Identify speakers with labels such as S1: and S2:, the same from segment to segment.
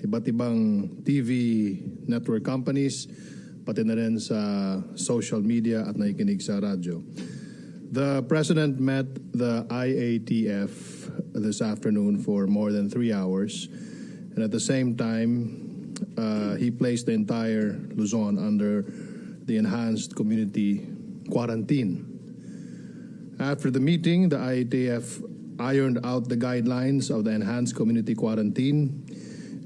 S1: iba't ibang TV network companies, pati na rin sa social media at nakikinig sa radyo. The President met the IATF this afternoon for more than 3 hours, and at the same time, he placed the entire Luzon under the enhanced community quarantine. After the meeting, the IATF ironed out the guidelines of the enhanced community quarantine,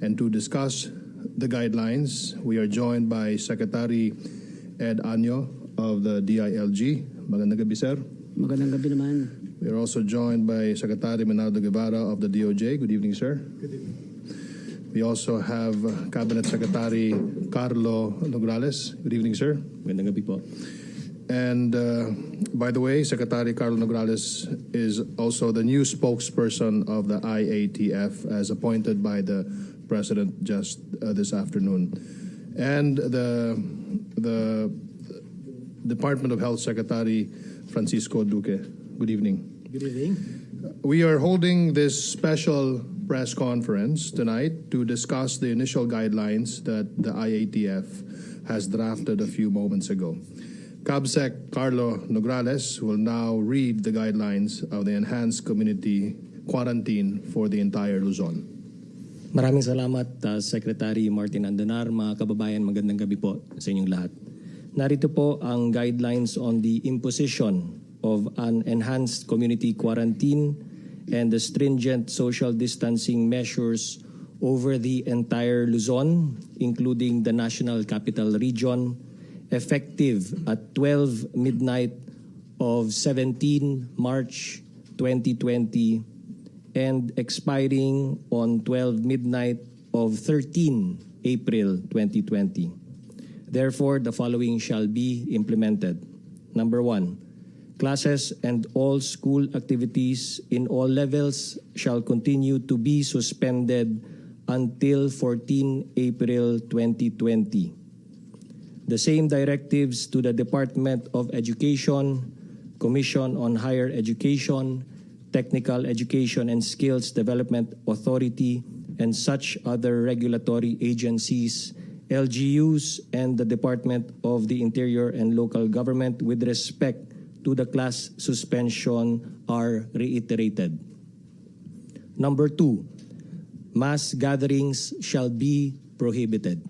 S1: and to discuss the guidelines, we are joined by Secretary Ed Anyo of the DILG. Magandang gabi, sir.
S2: Magandang gabi naman.
S1: We are also joined by Secretary Menardo Guevara of the DOJ. Good evening, sir.
S3: Good evening.
S1: We also have Cabinet Secretary Carlo Nograles. Good evening, sir.
S3: Magandang gabi po.
S1: And by the way, Secretary Carlo Nograles is also the new spokesperson of the IATF as appointed by the President just this afternoon. And the Department of Health Secretary Francisco Duque. Good evening.
S2: Good evening.
S1: We are holding this special press conference tonight to discuss the initial guidelines that the IATF has drafted a few moments ago. CABSEC Carlo Nograles will now read the guidelines of the enhanced community quarantine for the entire Luzon.
S3: Maraming salamat, Secretary Martin Andanar. Mga kababayan, magandang gabi po sa inyong lahat. Narito po ang guidelines on the imposition of an enhanced community quarantine and the stringent social distancing measures over the entire Luzon, including the National Capital Region, effective at 12 midnight of 17 March 2020 and expiring on 12 midnight of 13 April 2020. Therefore, the following shall be implemented. Number 1, classes and all school activities in all levels shall continue to be suspended until 14 April 2020. The same directives to the Department of Education, Commission on Higher Education, Technical Education and Skills Development Authority, and such other regulatory agencies, LGUs, and the Department of the Interior and Local Government with respect to the class suspension are reiterated. Number 2, mass gatherings shall be prohibited.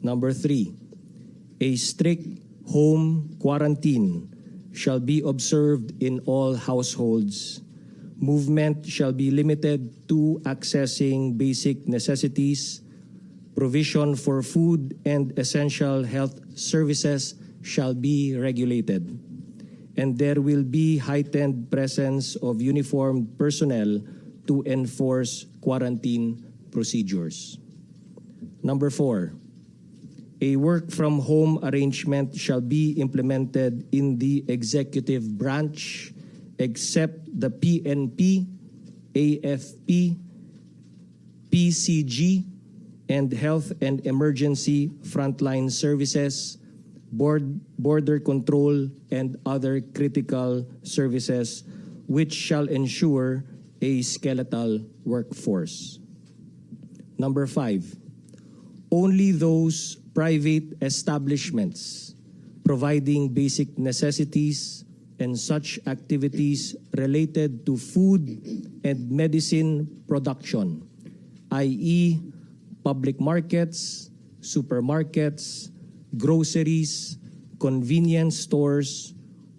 S3: Number 3, a strict home quarantine shall be observed in all households. Movement shall be limited to accessing basic necessities. Provision for food and essential health services shall be regulated. And there will be heightened presence of uniformed personnel to enforce quarantine procedures. Number 4, a work-from-home arrangement shall be implemented in the executive branch except the PNP, AFP, PCG, and Health and Emergency Frontline Services, Border Control, and other critical services, which shall ensure a skeletal workforce. Number 5, only those private establishments providing basic necessities and such activities related to food and medicine production, i.e., public markets, supermarkets, groceries, convenience stores,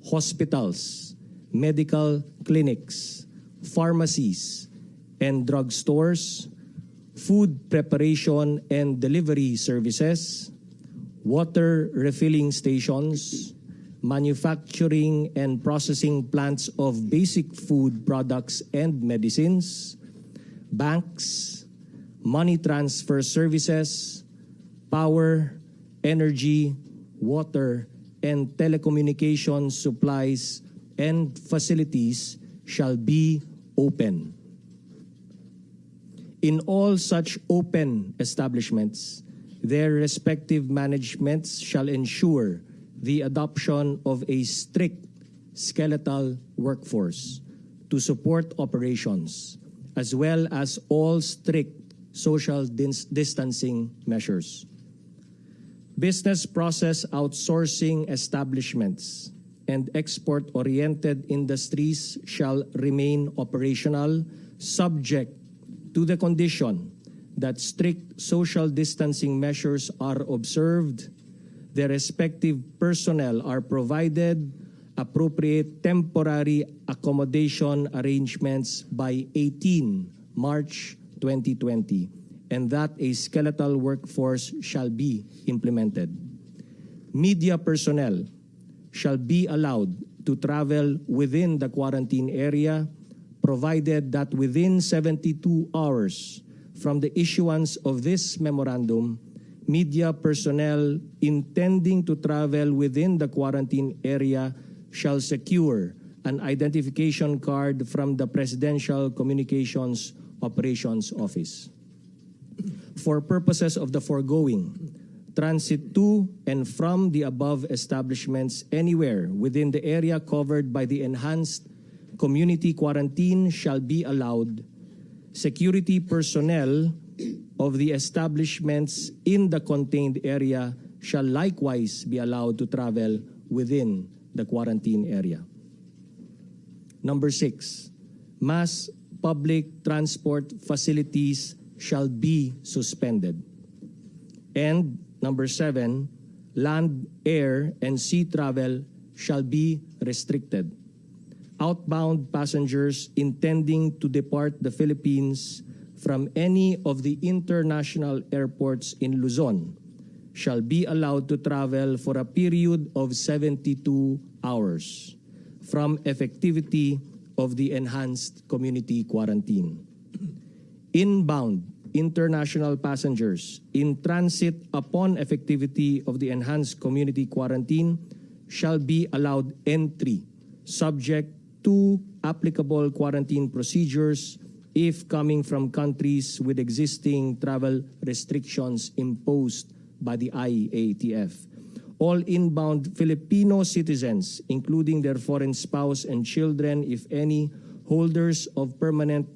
S3: hospitals, medical clinics, pharmacies, and drugstores, food preparation and delivery services, water refilling stations, manufacturing and processing plants of basic food products and medicines, banks, money transfer services, power, energy, water, and telecommunications supplies and facilities shall be open. In all such open establishments, their respective managements shall ensure the adoption of a strict skeletal workforce to support operations, as well as all strict social distancing measures. Business process outsourcing establishments and export-oriented industries shall remain operational, subject to the condition that strict social distancing measures are observed, their respective personnel are provided appropriate temporary accommodation arrangements by 18 March 2020, and that a skeletal workforce shall be implemented. Media personnel shall be allowed to travel within the quarantine area, provided that within 72 hours from the issuance of this memorandum, media personnel intending to travel within the quarantine area shall secure an identification card from the Presidential Communications Operations Office. For purposes of the foregoing, transit to and from the above establishments anywhere within the area covered by the enhanced community quarantine shall be allowed. Security personnel of the establishments in the contained area shall likewise be allowed to travel within the quarantine area. Number 6, mass public transport facilities shall be suspended. And number 7, land, air, and sea travel shall be restricted. Outbound passengers intending to depart the Philippines from any of the international airports in Luzon shall be allowed to travel for a period of 72 hours from effectivity of the enhanced community quarantine. Inbound international passengers in transit upon effectivity of the enhanced community quarantine shall be allowed entry, subject to applicable quarantine procedures if coming from countries with existing travel restrictions imposed by the IATF. All inbound Filipino citizens, including their foreign spouse and children, if any, holders of permanent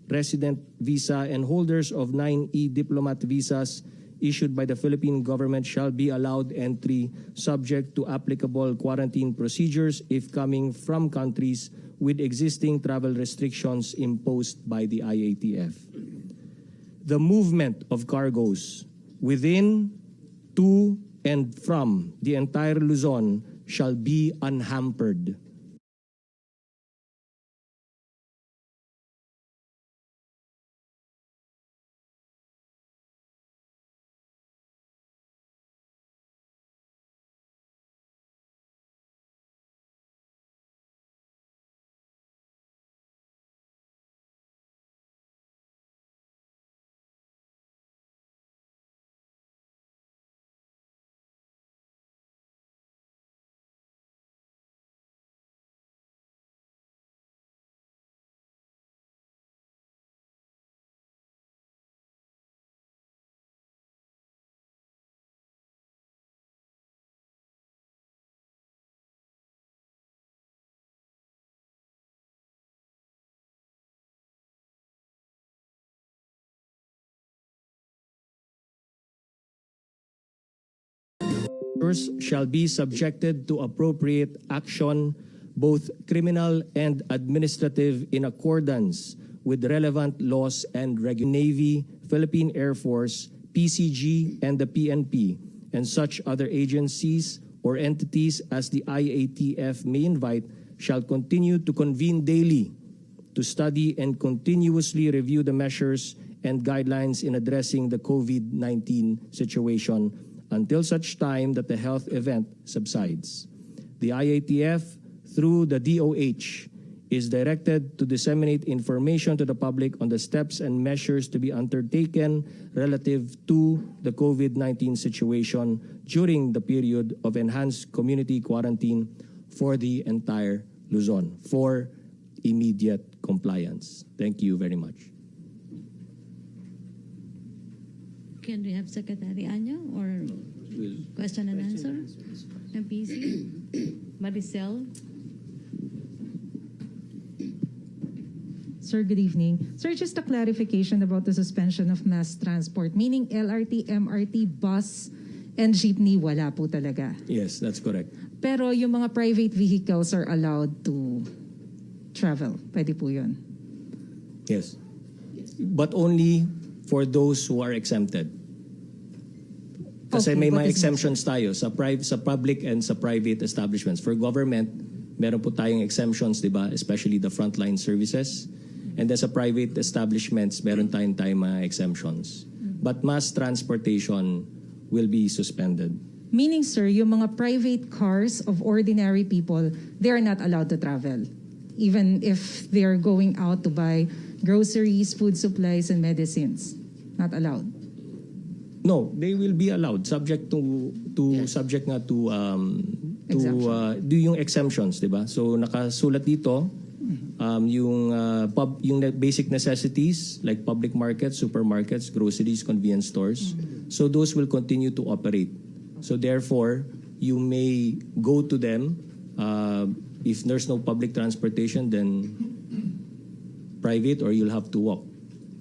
S3: resident visa and holders of 9E diplomat visas issued by the Philippine government shall be allowed entry subject to applicable quarantine procedures if coming from countries with existing travel restrictions imposed by the IATF. The movement of cargoes within, to, and from the entire Luzon shall be unhampered. Shall be subjected to appropriate action, both criminal and administrative, in accordance with relevant laws and regulations. Navy, Philippine Air Force, PCG, and the PNP, and such other agencies or entities as the IATF may invite, shall continue to convene daily to study and continuously review the measures and guidelines in addressing the COVID-19 situation until such time that the health event subsides. The IATF, through the DOH, is directed to disseminate information to the public on the steps and measures to be undertaken relative to the COVID-19 situation during the period of enhanced community quarantine for the entire Luzon for immediate compliance. Thank you very much.
S2: Can we have Secretary Anyo or question and answer? MPC? Maricel?
S4: Sir, good evening. Sir, just a clarification about the suspension of mass transport, meaning LRT, MRT, bus, and jeepney, wala po talaga.
S3: Yes, that's correct.
S4: Pero yung mga private vehicles are allowed to travel. Pwede po yun.
S3: Yes. But only for those who are exempted. Kasi
S4: Okay,
S3: may
S4: what
S3: mga
S4: is
S3: exemptions tayo sa public and sa private establishments. For government, meron po tayong exemptions, di ba? Especially the frontline services. And then sa private establishments, meron tayong mga exemptions. But mass transportation will be suspended.
S4: Meaning, sir, yung mga private cars of ordinary people, they are not allowed to travel. Even if they're going out to buy groceries, food supplies, and medicines. Not allowed.
S3: No, they will be allowed subject to subject nga to do yung exemptions, 'di ba? So nakasulat dito yung basic necessities like public markets, supermarkets, groceries, convenience stores. So those will continue to operate. So therefore, you may go to them if there's no public transportation, then private or you'll have to walk.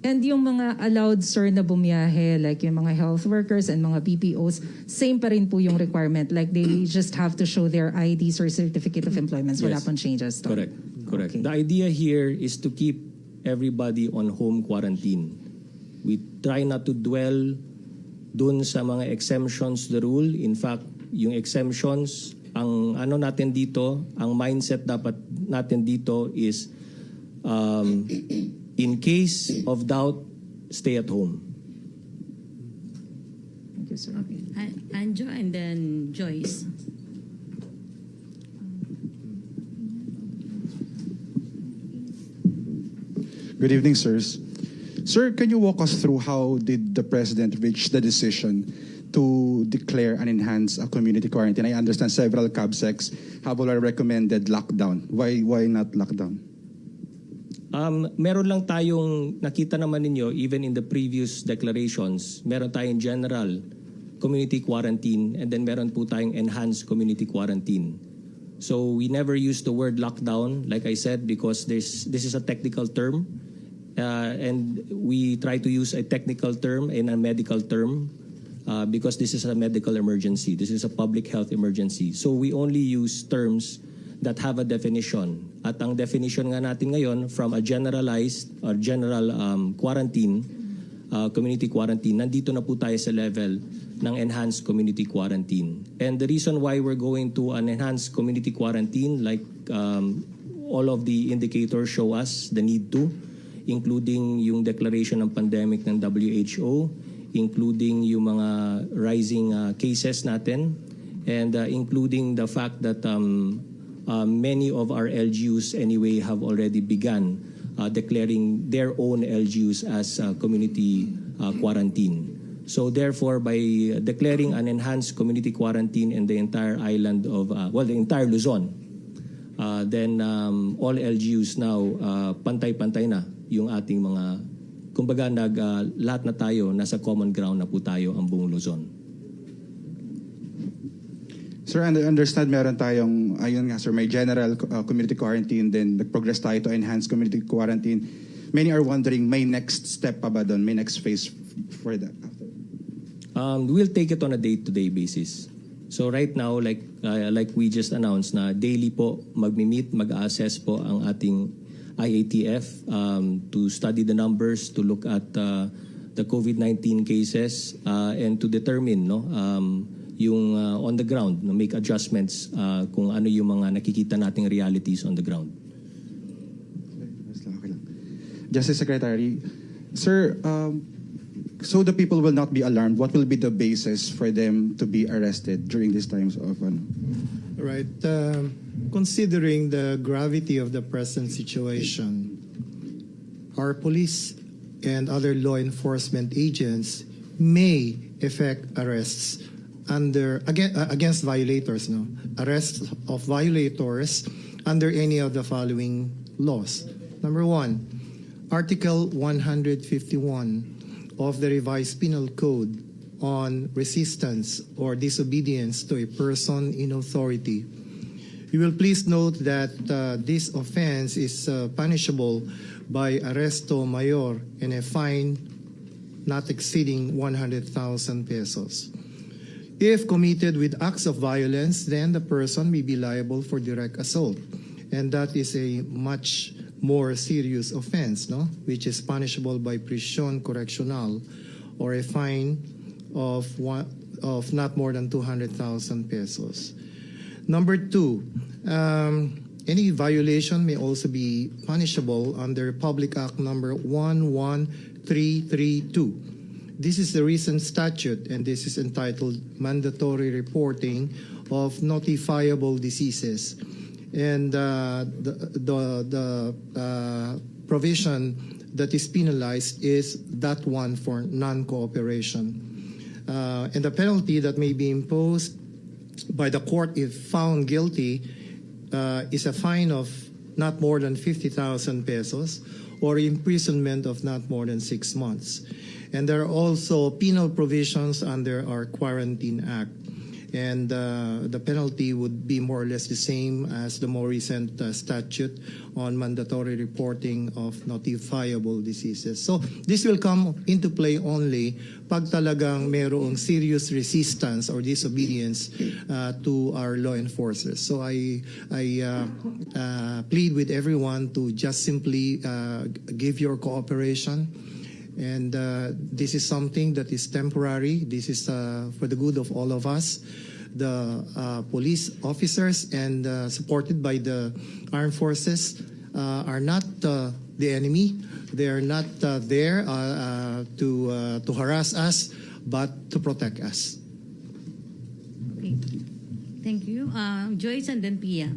S4: And yung mga allowed, sir, na bumiyahe, like yung mga health workers and mga PPOs, same pa rin po yung requirement. Like they just have to show their IDs or certificate of employment. Wala
S3: Yes.
S4: pong changes. To.
S3: Correct.
S4: Okay.
S3: The idea here is to keep everybody on home quarantine. We try not to dwell dun sa mga exemptions to the rule. In fact, yung exemptions, ang ano natin dito, ang mindset dapat natin dito is in case of doubt, stay at home.
S4: Thank you, sir.
S2: Anjo and then Joyce.
S5: Good evening, sirs. Sir, can you walk us through how did the president reach the decision to declare and enhance a community quarantine? I understand several CABSECs have already recommended lockdown. Why not lockdown?
S3: Meron lang tayong nakita naman ninyo even in the previous declarations, meron tayong general community quarantine and then meron po tayong enhanced community quarantine. So we never use the word lockdown, like I said, because this is a technical term and we try to use a technical term and a medical term because this is a medical emergency. This is a public health emergency. So we only use terms that have a definition. At ang definition nga natin ngayon from a generalized or general quarantine, community quarantine, nandito na po tayo sa level ng enhanced community quarantine. And the reason why we're going to an enhanced community quarantine, like all of the indicators show us the need to, including yung declaration ng pandemic ng WHO, including yung mga rising cases natin, and including the fact that many of our LGUs anyway have already begun declaring their own LGUs as community quarantine. So therefore, by declaring an enhanced community quarantine in the entire island of, the entire Luzon, then all LGUs now pantay-pantay na yung ating mga, kumbaga lahat na tayo, nasa common ground na po tayo ang buong Luzon.
S5: Sir, I understand meron tayong, ayun nga sir, may general community quarantine, then nag-progress tayo to enhanced community quarantine. Many are wondering, may next step pa ba doon? May next phase for that?
S3: We'll take it on a day-to-day basis. So right now, like we just announced na daily po mag-meet, mag-assess po ang ating IATF to study the numbers, to look at the COVID-19 cases and to determine yung on the ground, make adjustments kung ano yung mga nakikita nating realities on the ground.
S5: Justice Secretary, sir, so the people will not be alarmed. What will be the basis for them to be arrested during these times of
S6: Right. Considering the gravity of the present situation, our police and other law enforcement agents may effect arrests against violators, arrests of violators under any of the following laws. Number one, Article 151 of the Revised Penal Code on resistance or disobedience to a person in authority. You will please note that this offense is punishable by arresto mayor and a fine not exceeding 100,000 pesos. If committed with acts of violence, then the person may be liable for direct assault. And that is a much more serious offense, no? Which is punishable by prisión correccional or a fine of not more than 200,000 pesos. Number two, any violation may also be punishable under Public Act number 11332. This is the recent statute, and this is entitled Mandatory Reporting of Notifiable Diseases. And the provision that is penalized is that one for non-cooperation. And the penalty that may be imposed by the court if found guilty is a fine of not more than 50,000 pesos or imprisonment of not more than 6 months. And there are also penal provisions under our Quarantine Act. And the penalty would be more or less the same as the more recent statute on mandatory reporting of notifiable diseases. So this will come into play only pag talagang mayroong serious resistance or disobedience to our law enforcers. So I plead with everyone to just simply give your cooperation. And this is something that is temporary. This is for the good of all of us. The police officers and supported by the armed forces are not the enemy. They are not there to harass us, but to protect us.
S2: Okay. Thank you. Joyce and then Pia.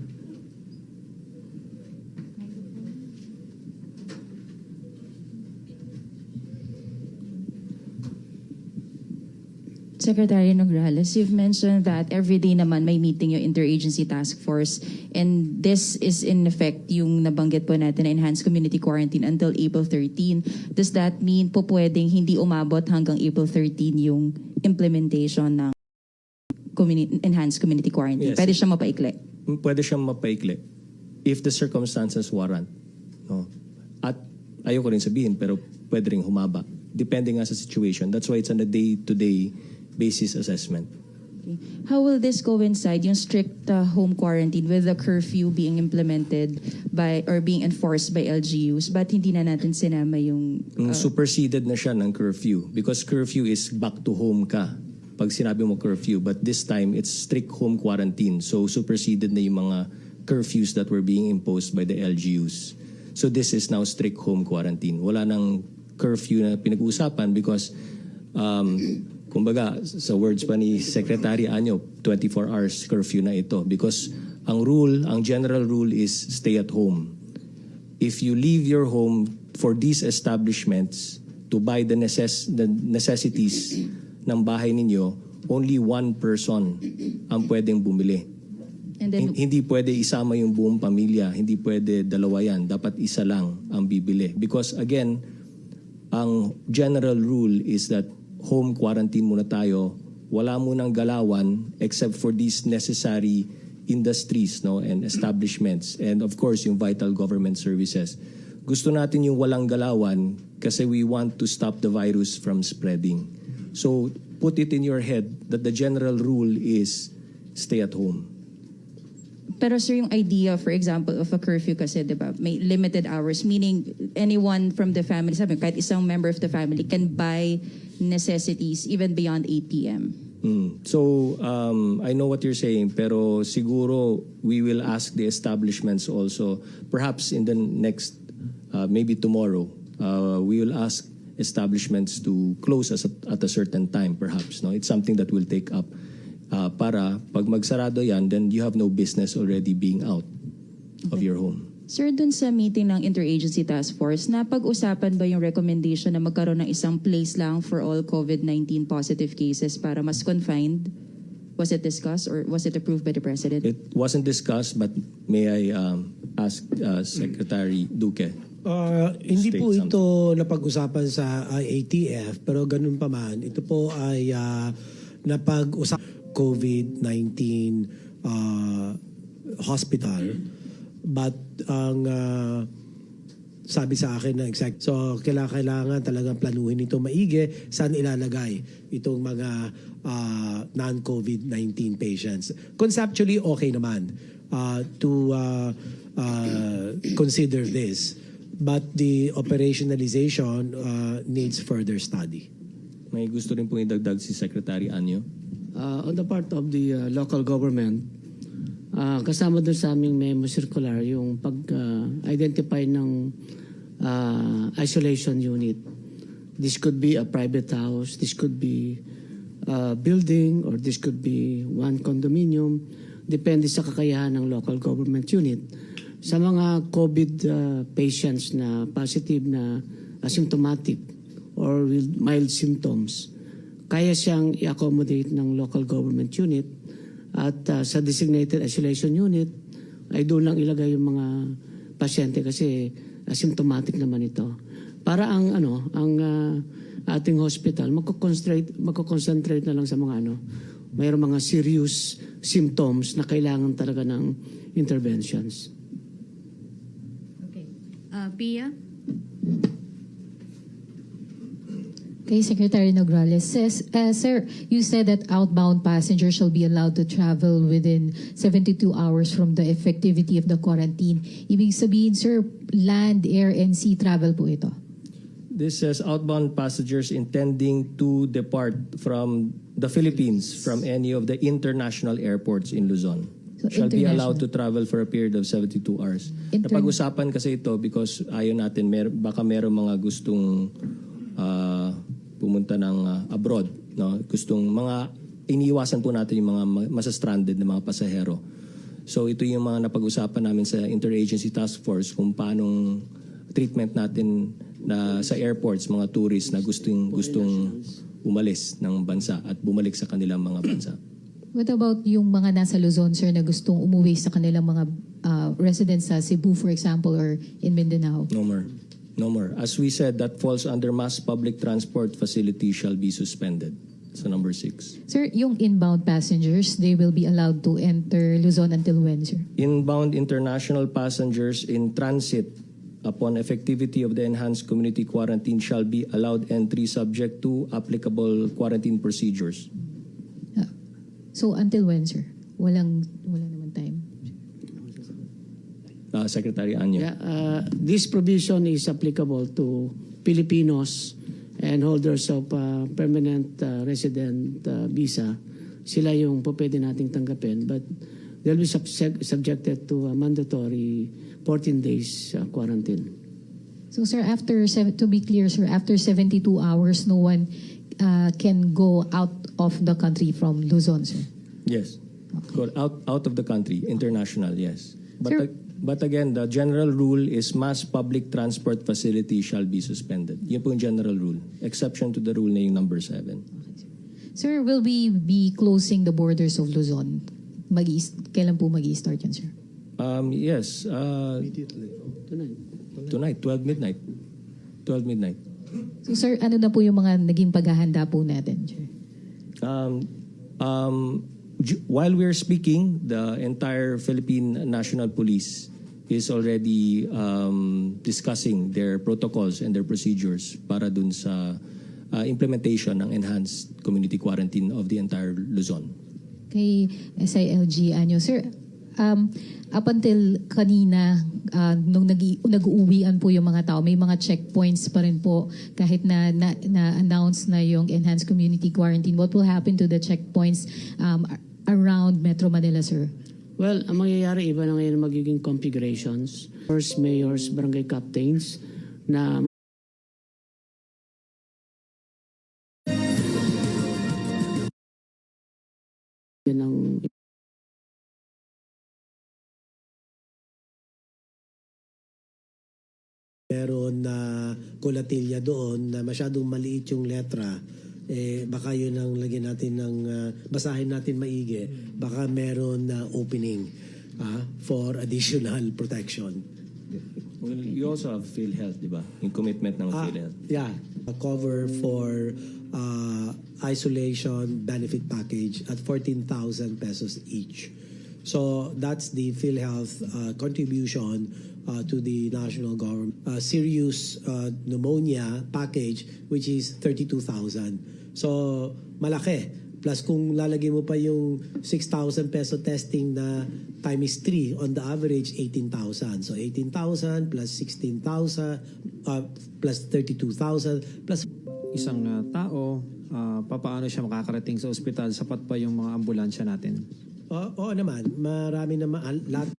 S7: Secretary Nograles, you've mentioned that every day naman may meeting yung interagency task force, and this is in effect yung nabanggit po natin na enhanced community quarantine until April 13. Does that mean po pwedeng hindi umabot hanggang April 13 yung implementation ng enhanced community quarantine?
S3: Yes.
S7: Pwede siya mapaikli?
S3: Pwede siyang mapaikli if the circumstances warrant. No? At ayoko rin sabihin, pero pwede rin humaba. Depending nga sa situation. That's why it's on a day-to-day basis assessment.
S7: Okay. How will this coincide, yung strict home quarantine, with the curfew being implemented by or being enforced by LGUs? Ba't hindi na natin sinama yung...
S3: Superseded na siya ng curfew because curfew is back to home ka pag sinabi mo curfew. But this time, it's strict home quarantine. So superseded na yung mga curfews that were being imposed by the LGUs. So this is now strict home quarantine. Wala nang curfew na pinag-uusapan because kumbaga, sa words pa ni Secretary Anyo, 24 hours curfew na ito because ang general rule is stay at home. If you leave your home for these establishments to buy the necessities ng bahay ninyo, only one person ang pwedeng bumili.
S7: And then,
S3: Hindi pwede isama yung buong pamilya, hindi pwede dalawa yan, dapat isa lang ang bibili. Because again, ang general rule is that home quarantine muna tayo, wala munang galawan except for these necessary industries, no, and establishments, and of course yung vital government services. Gusto natin yung walang galawan kasi we want to stop the virus from spreading. So put it in your head that the general rule is stay at home.
S7: pero sir, yung idea, for example, of a curfew kasi, di ba, may limited hours, meaning anyone from the family, sabi, kahit isang member of the family can buy necessities even beyond 8 p.m.
S3: So, I know what you're saying, pero siguro we will ask the establishments also, perhaps in the next, maybe tomorrow, we will ask establishments to close us at a certain time, perhaps. No, it's something that we'll take up para pag magsarado yan, then you have no business already being out of your home.
S7: Sir, dun sa meeting ng Interagency Task Force, napag-usapan ba yung recommendation na magkaroon ng isang place lang for all COVID-19 positive cases para mas confined? Was it discussed or was it approved by the President?
S3: It wasn't discussed, but may I ask Secretary Duque?
S8: Hindi po
S3: State
S8: ito napag-usapan sa IATF, pero ganun pa man, ito po ay napag-usapan COVID-19 hospital. But ang sabi sa akin na exact, so kailangan talagang planuhin ito maigi, saan ilalagay itong mga non-COVID-19 patients. Conceptually, okay naman to consider this. But the operationalization needs further study.
S3: May gusto rin pong idagdag si Secretary Anyo.
S9: On the part of the local government, kasama doon sa aming memo circular yung pag-identify ng isolation unit. This could be a private house, this could be a building, or this could be one condominium. Depende sa kakayahan ng local government unit. Sa mga COVID patients na positive na asymptomatic or with mild symptoms, kaya siyang i-accommodate ng local government unit. At sa designated isolation unit, ay doon lang ilagay yung mga pasyente kasi asymptomatic naman ito. Para ang ating hospital magko-concentrate na lang sa mga mayroong mga serious symptoms na kailangan talaga ng interventions.
S2: Okay. Pia?
S10: Okay, Secretary Nograles says, sir, you said that outbound passengers shall be allowed to travel within 72 hours from the effectivity of the quarantine. Ibig sabihin, sir, land, air, and sea travel po ito.
S3: This says outbound passengers intending to depart from the Philippines from any of the international airports in Luzon
S10: So,
S3: shall be allowed to
S10: international.
S3: travel for a period of 72 hours. Napag-usapan kasi ito because ayon natin baka meron mga gustong pumunta ng abroad, no? Gustong iniiwasan po natin yung mga masa-stranded na mga pasahero. So ito yung mga napag-usapan namin sa Interagency Task Force kung paanong treatment natin na sa airports, mga tourists na gustong umalis ng bansa at bumalik sa kanilang mga bansa.
S10: What about yung mga nasa Luzon, sir, na gustong umuwi sa kanilang mga residents sa Cebu, for example, or in Mindanao?
S3: No more. No more. As we said, that falls under mass public transport facility shall be suspended. So number 6.
S10: Sir, yung inbound passengers, they will be allowed to enter Luzon until when, sir?
S3: Inbound international passengers in transit upon effectivity of the enhanced community quarantine shall be allowed entry subject to applicable quarantine procedures.
S10: So until when, sir? Walang naman time.
S3: Secretary Anyo.
S9: Yeah, this provision is applicable to Filipinos and holders of permanent resident visa. Sila yung pwede nating tanggapin, but they'll be subjected to a mandatory 14 days quarantine.
S10: So, sir, to be clear, sir, after 72 hours, no one can go out of the country from Luzon, sir?
S3: Yes. Go out of the country, international, yes.
S10: Sir-
S3: But again, the general rule is mass public transport facility shall be suspended. Yun po yung general rule. Exception to the rule na yung number 7.
S10: Sir, will we be closing the borders of Luzon? Kailan po mag-i-start yan, sir?
S3: Yes. Tonight, 12 midnight. 12 midnight.
S10: So, sir, ano na po yung mga naging paghahanda po natin, sir?
S3: While we're speaking, the entire Philippine National Police is already discussing their protocols and their procedures para dun sa implementation ng enhanced community quarantine of the entire Luzon.
S10: Kay SILG, sir, up until kanina, nung nag-uuwian po yung mga tao, may mga checkpoints pa rin po kahit na-announce na yung enhanced community quarantine. What will happen to the checkpoints around Metro Manila, sir?
S9: Well, ang mangyayari, iba na ngayon magiging configurations. First, mayors, barangay captains, na yan ang
S8: Meron na kulatilya doon na masyadong maliit yung letra, baka yun ang lagyan natin ng basahin natin maigi, baka meron na opening for additional protection.
S3: Well, you also have PhilHealth, di ba? Yung commitment ng PhilHealth.
S8: Yeah, a cover for isolation benefit package at 14,000 pesos each. So that's the PhilHealth contribution to the national government. Serious pneumonia package, which is 32,000. So malaki. Plus kung lalagay mo pa yung 6,000 peso testing na times 3, on the average 18,000. So 18,000 plus 16,000 plus 32,000 plus
S11: isang tao, papaano siya makakarating sa ospital? Sapat pa yung mga ambulansya natin?
S8: Oo naman, marami naman lahat.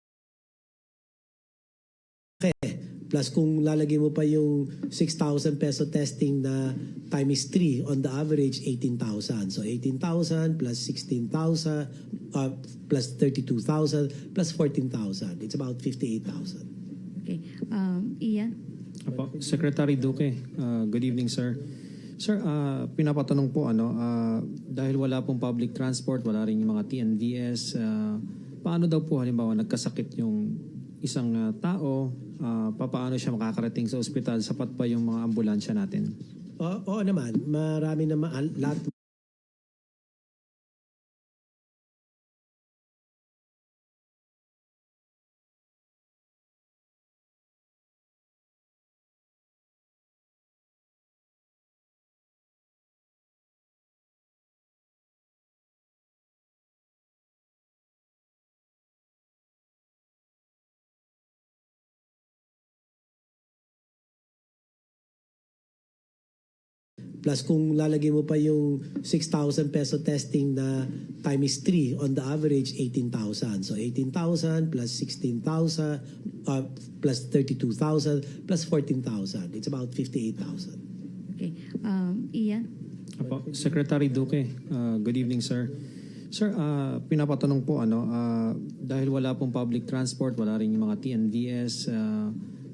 S8: Plus kung lalagay mo pa yung 6,000 peso testing na times 3, on the average 18,000. So 18,000 plus 16,000 plus 32,000 plus 14,000. It's about 58,000.
S2: Okay. Ian?
S11: Apo, Secretary Duque, good evening sir. Sir, pinapatanong po dahil wala pong public transport, wala rin yung mga TNVS, paano daw po halimbawa nagkasakit yung isang tao, papaano siya makakarating sa ospital? Sapat pa yung mga ambulansya natin?
S8: Oo naman, marami naman lahat. Plus kung lalagay mo pa yung 6,000 peso testing na times 3, on the average 18,000. So 18,000 plus 16,000 plus 32,000 plus 14,000. It's about 58,000.
S2: Okay. Ian?
S11: Apo, Secretary Duque, good evening sir. Sir, pinapatanong po dahil wala pong public transport, wala rin yung mga TNVS,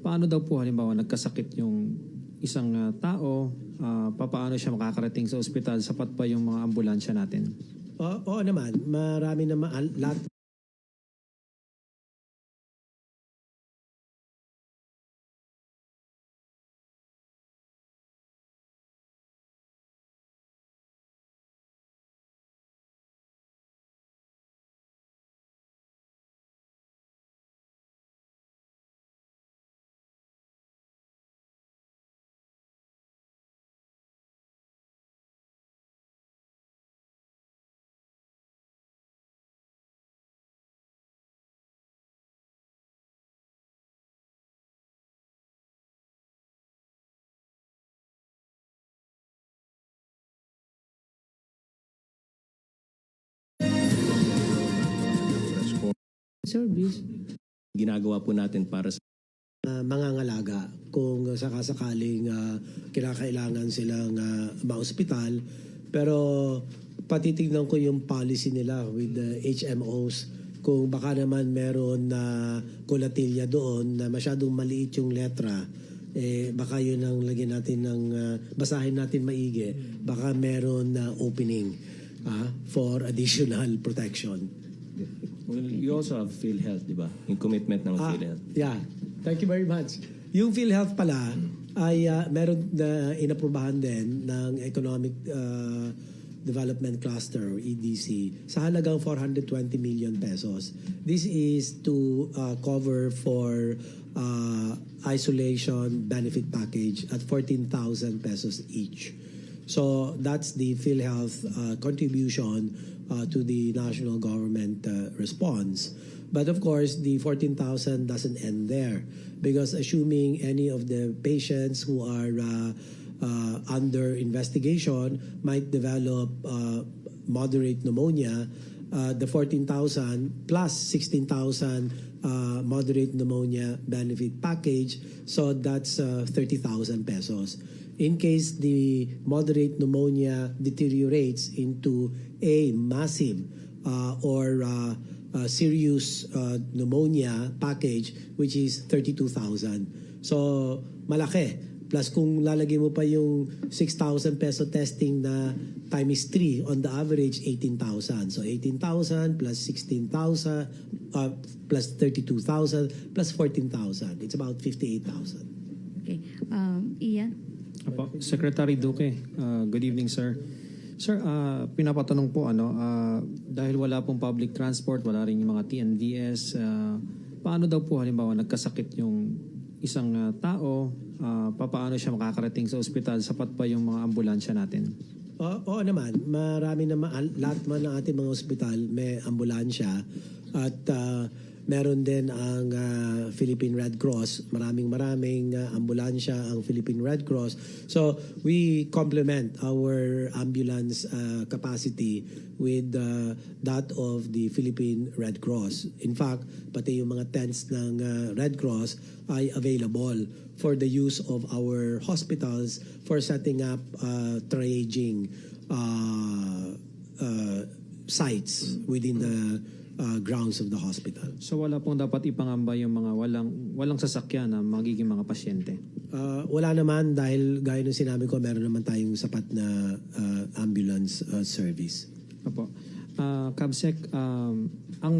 S11: paano daw po halimbawa nagkasakit yung isang tao, papaano siya makakarating sa ospital? Sapat pa yung mga ambulansya natin?
S8: Oo naman, marami naman lahat.
S9: Service.
S3: Ginagawa po natin para sa
S8: Mangangalaga kung sakasakaling kinakailangan silang ma-ospital. Pero patitignan ko yung policy nila with the HMOs kung baka naman meron na kolatilya doon na masyadong maliit yung letra. Baka yun ang lagyan natin ng basahin natin maigi. Baka meron na opening for additional protection.
S3: Well, you also have PhilHealth, di ba? Yung commitment ng PhilHealth.
S8: Yeah. Thank you very much. Yung PhilHealth pala ay meron na inaprubahan din ng Economic Development Cluster, or EDC, sa halagang 420 million pesos. This is to cover for isolation benefit package at 14,000 pesos each. So that's the PhilHealth contribution to the national government response. But of course, the 14,000 doesn't end there, because assuming any of the patients who are under investigation might develop moderate pneumonia, the 14,000 plus 16,000 moderate pneumonia benefit package, so that's 30,000 pesos. In case the moderate pneumonia deteriorates into a massive or serious pneumonia package, which is 32,000. So malaki. Plus kung lalagay mo pa yung 6,000 peso testing na times 3, on the average 18,000. So 18,000 plus 16,000 plus 32,000 plus 14,000. It's about 58,000.
S2: Okay. Ian?
S11: Apo, Secretary Duque, good evening sir. Sir, pinapatanong po dahil wala pong public transport, wala rin yung mga TNVS, paano daw po halimbawa nagkasakit yung isang tao, paano siya makakarating sa ospital, sapat pa yung mga ambulansya natin?
S8: Oo naman, marami naman, lahat man ng ating mga ospital may ambulansya at meron din ang Philippine Red Cross. Maraming ambulansya ang Philippine Red Cross. So we complement our ambulance capacity with that of the Philippine Red Cross. In fact, pati yung mga tents ng Red Cross ay available for the use of our hospitals for setting up triaging sites within the grounds of the hospital.
S11: So wala pong dapat ipangamba yung mga walang sasakyan na magiging mga pasyente?
S8: Wala naman dahil gaya ng sinabi ko, meron naman tayong sapat na ambulance service.
S11: Opo. Kabsec, ang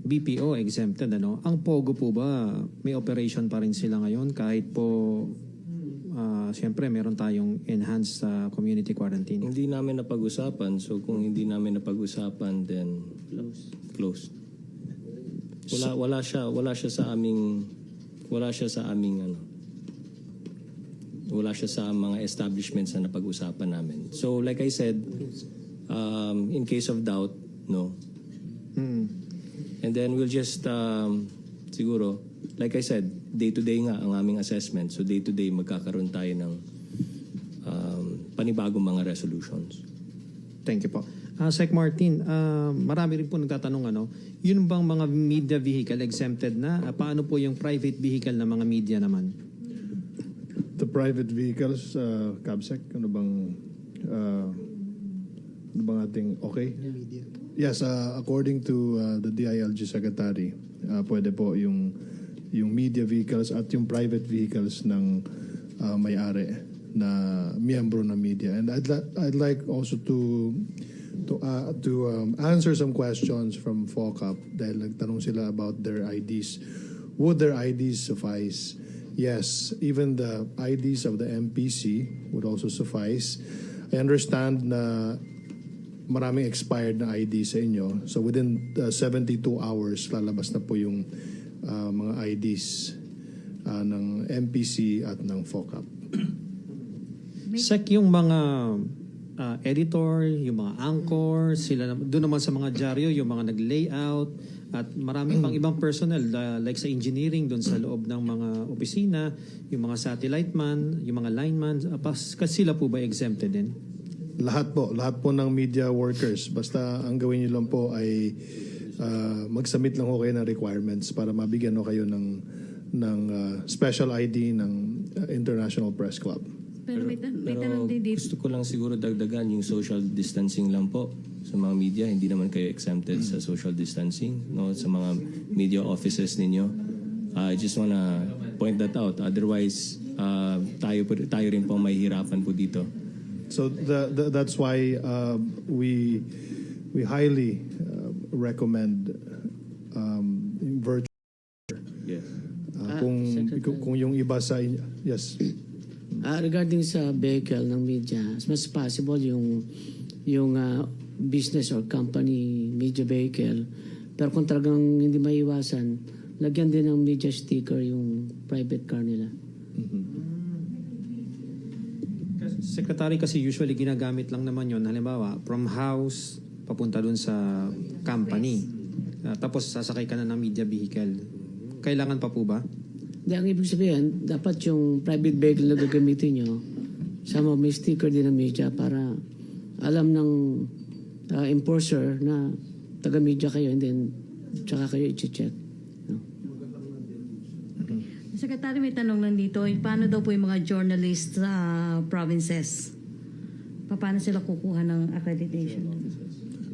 S11: BPO exempted, Ang POGO po ba, may operation pa rin sila ngayon kahit po, siyempre, meron tayong enhanced community quarantine?
S3: Hindi namin napag-usapan. So kung hindi namin napag-usapan, then close. Wala siya sa aming wala siya sa mga establishments na napag-usapan namin. So like I said, in case of doubt, no. And then we'll just siguro, like I said, day-to-day nga ang aming assessment. So day-to-day magkakaroon tayo ng panibagong mga resolutions.
S11: Thank you po. Sec Martin, marami rin po nagtatanong, yun bang mga media vehicle exempted na? Paano po yung private vehicle na mga media naman?
S1: The private vehicles, Cabsec, ano bang ating okay? Yes, according to the DILG Secretary, pwede po yung media vehicles at yung private vehicles ng may-ari na miyembro ng media. And I'd like also to answer some questions from FOCAP dahil nagtanong sila about their IDs. Would their IDs suffice? Yes, even the IDs of the MPC would also suffice. I understand na maraming expired na ID sa inyo. So within 72 hours, lalabas na po yung mga IDs ng MPC at ng FOCAP.
S11: Sec, yung mga editor, yung mga anchor, sila doon naman sa mga dyaryo, yung mga nag-layout, at maraming pang ibang personnel like sa engineering doon sa loob ng mga opisina, yung mga satellite man, yung mga lineman, kasi sila po ba exempted din?
S1: Lahat po ng media workers. Basta ang gawin niyo lang po ay mag-submit lang ho kayo ng requirements para mabigyan ho kayo ng special ID ng International Press Club.
S2: Pero may tanong din dito.
S3: Gusto ko lang siguro dagdagan yung social distancing lang po sa mga media. Hindi naman kayo exempted sa social distancing, no, sa mga media offices ninyo. I just wanna point that out. Otherwise, tayo rin po mahihirapan po dito.
S1: So that's why we highly recommend virtual.
S3: Yes.
S1: Kung yung iba sa yes.
S9: Regarding sa vehicle ng media, as much as possible yung business or company media vehicle. Pero kung talagang hindi maiwasan, lagyan din ng media sticker yung private car nila.
S11: Secretary, kasi usually ginagamit lang naman yon, halimbawa from house papunta dun sa company, tapos sasakay ka na ng media vehicle. Kailangan pa po ba?
S9: Hindi, ang ibig sabihin, dapat yung private vehicle na gagamitin nyo, sama may sticker din ng media para alam ng enforcer na taga-media kayo, and then tsaka kayo i-check. No?
S2: Secretary, may tanong lang dito. Paano daw po yung mga journalists sa provinces? Paano sila kukuha ng accreditation?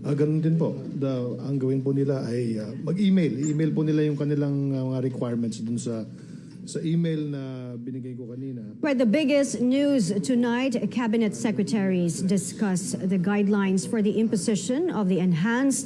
S1: Ganun din po. Ang gawin po nila ay mag-email. I-email po nila yung kanilang mga requirements dun sa email na binigay ko kanina.
S12: Right, the biggest news tonight, cabinet secretaries discuss the guidelines for the imposition of the enhanced